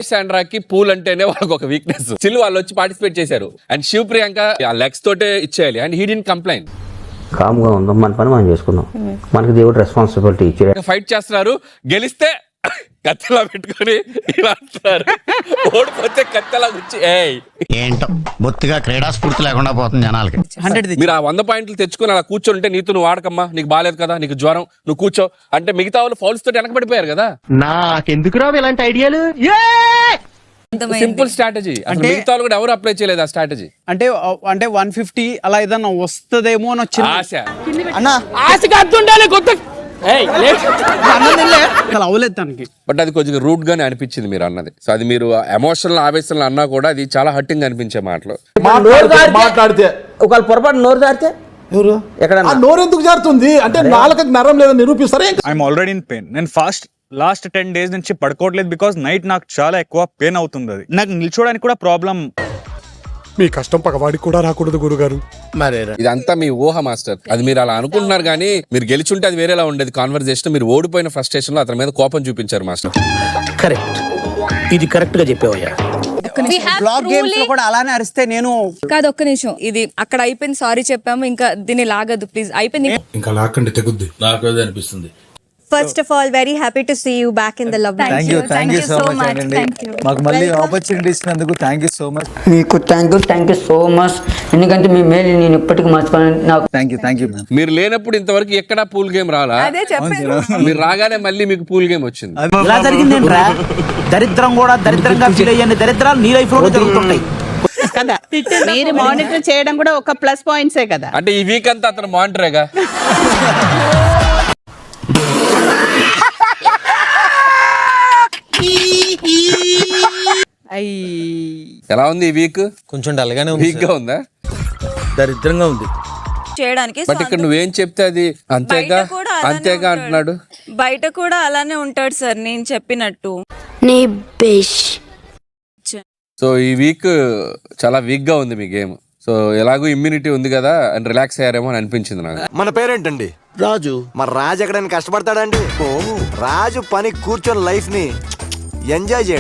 శాండ్రాకి pool అంటేనే వాళ్ళకి ఒక వీక్నెస్. స్టిల్ వాళ్ళు వచ్చి పార్టిసిపేట్ చేశారు. అండ్ శివ ప్రియాంక ఆ లెగ్స్ తోటే ఇచ్చేయాలి. And he didn't complaint. Calm గా ఉందాం, మన పని మనం చేసుకుందాం. మనకి దేవుడు రెస్పాన్సిబిలిటీ ఇచ్చాడు. ఫైట్ చేస్తున్నారు, గెలిస్తే కత్తిలా పెట్టుకొని ఇలా అంటున్నారు, ఓడిపోతే కత్తిలా గుచ్చి ఏంటో బొత్తిగా క్రీడా స్ఫూర్తి లేకుండా పోతుంది జనాలకి. మీరు ఆ 100 పాయింట్లు తెచ్చుకుని అలా కూర్చొని ఉంటే నీతో నువ్వు ఆడకమ్మా, నీకు బాగాలేదు కదా, నీకు జ్వరం, నువ్వు కూర్చో అంటే మిగతా వాళ్ళు ఫౌల్స్ తోటి వెనకబడిపోయారు కదా. నాకెందుకు రావు ఇలాంటి ఐడియాలు? Simple strategy. అంటే మిగతా వాళ్ళు కూడా ఎవరు అప్లై చేయలేదు ఆ స్ట్రాటజీ. అంటే 150 అలా ఏదన్నా వస్తుందేమో అని వచ్చింది ఆశ. అన్న ఆశగా అర్థుండాలి కొత్త అవలేదు తనకి. బట్ అది కొంచెం రూట్ గానే అనిపించింది మీరు అన్నది. సో అది మీరు ఎమోషనల్ ఆవేశంలో అన్నా కూడా అది చాలా హర్టింగ్ అనిపించే మాటలు. మాట్లాడితే ఒకవేళ పొరపాటు నోరు జారితే ఎక్కడ నోరు ఎందుకు జారుతుంది అంటే నాలుకకి నరం లేదని నిరూపిస్తారా? I'm already in pain. నేను లాస్ట్ 10 days నుంచి పడుకోవట్లేదు. బికాస్ నైట్ నాకు చాలా ఎక్కువ పెయిన్ అవుతుంది. అది నాకు నిల్చోడానికి కూడా ప్రాబ్లం. మీ కష్టం పగవాడికి కూడా రాకూడదు గురుగారు. ఇదంతా మీ ఊహ మాస్టర్. అది మీరు అలా అనుకుంటున్నారు కానీ మీరు గెలిచుంటే అది వేరేలా ఉండేది కాన్వర్సేషన్. మీరు ఓడిపోయిన ఫ్రస్ట్రేషన్ లో అతని మీద కోపం చూపించారు మాస్టర్. కరెక్ట్, ఇది కరెక్ట్ గా చెప్పావయ్యా. బ్లాక్ గేమ్స్ లో కూడా అలానే అరిస్తే నేను కాదు. ఒక్క నిమిషం, ఇది అక్కడ అయిపోయింది, సారీ చెప్పాము, ఇంకా దీన్ని లాగద్దు ప్లీజ్, అయిపోయింది. ఇంకా లాక్కండి తెగుద్ది. నాకు అదే అనిపిస్తుంది. First of all, very happy to see you back in the Love Line. Thank you so much. మాకు మళ్ళీ ఆపర్చునిటీ ఇచ్చినందుకు థ్యాంక్ యూ సో మచ్. మీకు థ్యాంక్ యూ సో మచ్. ఎందుకంటే మీ మేలు నేను ఇప్పటికీ మర్చిపోయాను. నాకు థ్యాంక్ యూ మ్యామ్. మీరు లేనప్పుడు ఇంతవరకు ఎక్కడా పూల్ గేమ్ రాలా. మీరు రాగానే మళ్ళీ మీకు పూల్ గేమ్ వచ్చింది. ఇలా జరిగింది. దరిద్రం కూడా దరిద్రంగా ఫీల్ అయ్యాను. దరిద్రాలు నీ లైఫ్ లో జరుగుతుంటాయి కదా. మీరు మానిటర్ చేయడం కూడా ఒక ప్లస్ పాయింట్సే కదా. అంటే ఈ వీక్ అంతా అతను మానిటరేగా. ఎలా ఉంది ఈ వీక్? కొంచెం డల్గానే వీక్ గా ఉందా? దరిద్రంగా ఉంది చేయడానికి. బట్ ఇక్కడ నువ్వేం చెప్తే అది అంతేగా అంటున్నాడు. బయట కూడా అలానే ఉంటాడు సార్ నేను చెప్పినట్టు. సో ఈ వీక్ చాలా వీక్ గా ఉంది మీ గేమ్. సో ఎలాగో ఇమ్యూనిటీ ఉంది కదా అని రిలాక్స్ అయ్యారేమో అని అనిపించింది నాకు. మన పేరేంటండి? రాజు. మరి రాజు ఎక్కడైనా కష్టపడతాడండి? రాజు పని కూర్చొని లైఫ్ ని ఎంజాయ్ చేయడం.